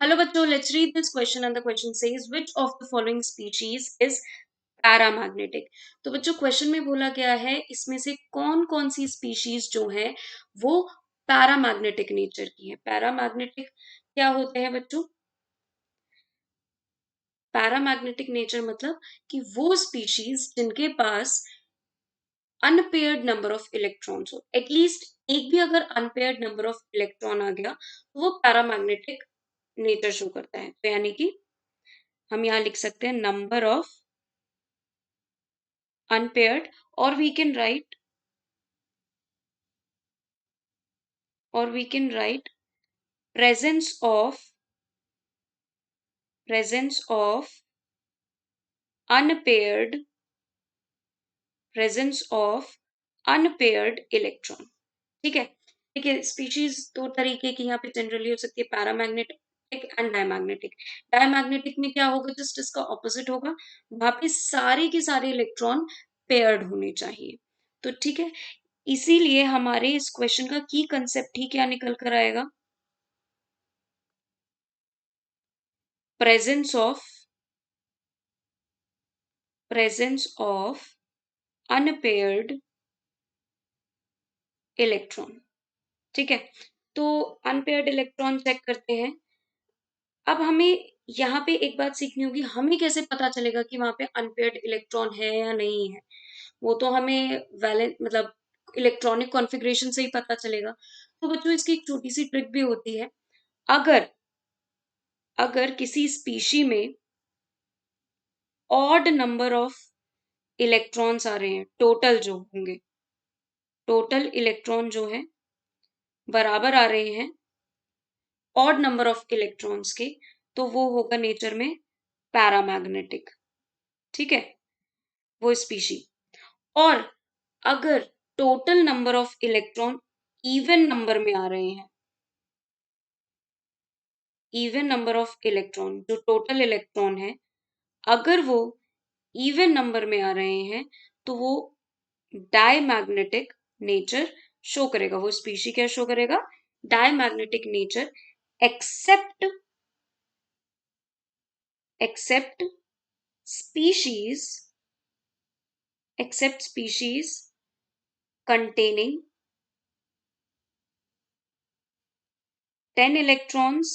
Hello bachcho, let's read this question and the question says which of the following species is paramagnetic. तो बच्चों question में बोला गया है इसमें से कौन कौन सी स्पीशीज जो है वो पैरामैग्नेटिक नेचर की है। पैरामैग्नेटिक क्या होते हैं बच्चों? पैरामैग्नेटिक नेचर मतलब कि वो स्पीशीज जिनके पास अनपेयर्ड नंबर ऑफ इलेक्ट्रॉन्स हो, एटलीस्ट एक भी अगर अनपेयर्ड नंबर ऑफ इलेक्ट्रॉन आ गया तो वो पैरामैग्नेटिक नेचर शो करता है। तो यानी कि हम यहाँ लिख सकते हैं number of unpaired, or we can write or we can write presence of unpaired presence of unpaired electron। ठीक है। देखिए स्पीशीज दो तरीके की यहाँ पे जनरली हो सकती है, पैरामैग्नेटिक एंड डायमैग्नेटिक। डायमैग्नेटिक में क्या होगा, जस्ट इसका ऑपोजिट होगा, वहां पे सारे के सारे इलेक्ट्रॉन पेयर्ड होने चाहिए। तो ठीक है, इसीलिए हमारे इस क्वेश्चन का की कंसेप्ट ही क्या निकल कर आएगा, presence of unpaired इलेक्ट्रॉन। ठीक है, तो अनपेयर्ड इलेक्ट्रॉन चेक करते हैं। अब हमें यहाँ पे एक बात सीखनी होगी, हमें कैसे पता चलेगा कि वहां पे अनपेयर्ड इलेक्ट्रॉन है या नहीं है। वो तो हमें वैलेंट मतलब इलेक्ट्रॉनिक कॉन्फ़िगरेशन से ही पता चलेगा। तो बच्चों इसकी एक छोटी सी ट्रिक भी होती है। अगर अगर किसी स्पीशी में ऑड नंबर ऑफ इलेक्ट्रॉन्स आ रहे हैं, टोटल जो होंगे, टोटल इलेक्ट्रॉन जो है बराबर आ रहे हैं ऑड नंबर ऑफ इलेक्ट्रॉन्स के, तो वो होगा नेचर में पैरामैग्नेटिक। ठीक है, वो स्पीशी। और अगर total number of electron even number में आ रहे हैं, इवन नंबर ऑफ इलेक्ट्रॉन जो टोटल इलेक्ट्रॉन है, अगर वो इवन नंबर में आ रहे हैं तो वो डायमैग्नेटिक नेचर शो करेगा। वो स्पीशी क्या शो करेगा, diamagnetic nature, except species except species containing 10 electrons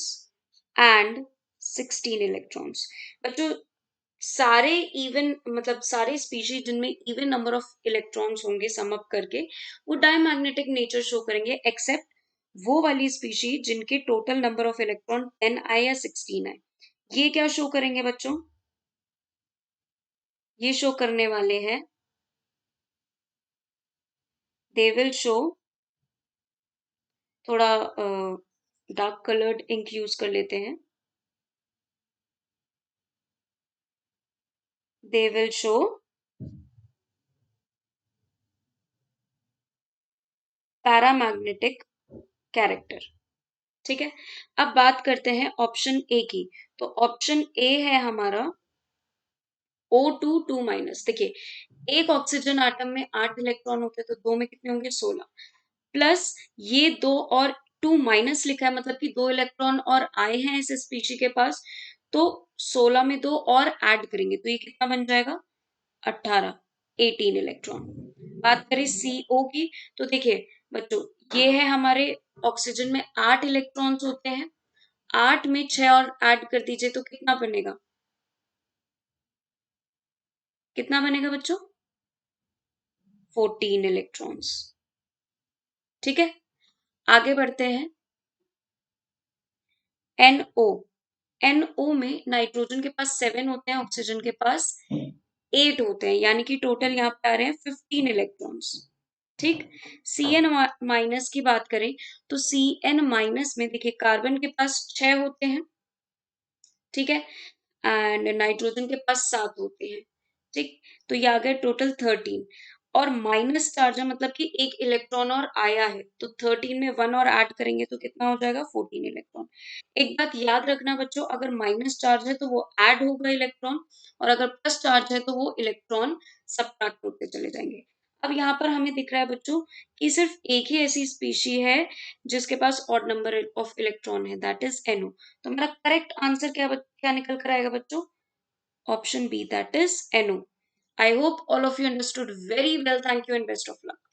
and 16 electrons। बच्चों सारे इवन मतलब सारे स्पीशीज जिनमें इवन नंबर ऑफ इलेक्ट्रॉन्स होंगे सम अप करके वो डायमैग्नेटिक नेचर शो करेंगे, एक्सेप्ट वो वाली स्पीशीज जिनके टोटल नंबर ऑफ इलेक्ट्रॉन 10 आए या 16 आए। ये क्या शो करेंगे बच्चों, ये शो करने वाले हैं, दे विल शो, थोड़ा डार्क कलर्ड इंक यूज कर लेते हैं, they will show paramagnetic character. ठीक है, अब बात करते हैं ऑप्शन ए की। तो ऑप्शन ए है हमारा O2 2-। देखिए एक ऑक्सीजन आटम में 8 इलेक्ट्रॉन होते हैं, तो दो में कितने होंगे, 16, प्लस ये दो और 2- लिखा है, मतलब कि 2 इलेक्ट्रॉन और आए हैं इस स्पीशी के पास, तो 16 में 2 और ऐड करेंगे तो ये कितना बन जाएगा, 18, 18 इलेक्ट्रॉन। बात करें CO की, तो देखिए बच्चों ये है हमारे ऑक्सीजन में 8 इलेक्ट्रॉन्स होते हैं, 8 में 6 और ऐड कर दीजिए तो कितना बनेगा, कितना बनेगा बच्चों, 14 इलेक्ट्रॉन्स। ठीक है, आगे बढ़ते हैं। NO, NO में नाइट्रोजन के पास 7 होते हैं, ऑक्सीजन के पास 8 होते हैं, यानी कि टोटल यहाँ पे आ रहे हैं 15 इलेक्ट्रॉन्स। ठीक, CN- की बात करें तो CN- में देखिए कार्बन के पास 6 होते हैं, ठीक है, एंड नाइट्रोजन के पास 7 होते हैं। ठीक, तो ये आ गए टोटल 13, और माइनस चार्ज है मतलब कि एक इलेक्ट्रॉन और आया है, तो 13 में 1 और ऐड करेंगे तो कितना हो जाएगा, 14 इलेक्ट्रॉन। एक बात याद रखना बच्चों, अगर माइनस चार्ज है तो वो ऐड होगा इलेक्ट्रॉन, और अगर प्लस चार्ज है तो वो इलेक्ट्रॉन सबट्रैक्ट होते चले जाएंगे। अब यहाँ पर हमें दिख रहा है बच्चों कि सिर्फ एक ही ऐसी स्पीशी है जिसके पास ऑड नंबर ऑफ इलेक्ट्रॉन है, दैट इज NO। तो मेरा करेक्ट आंसर क्या निकल कर आएगा बच्चों? Option B, that is NO। I hope all of you understood very well. Thank you and best of luck.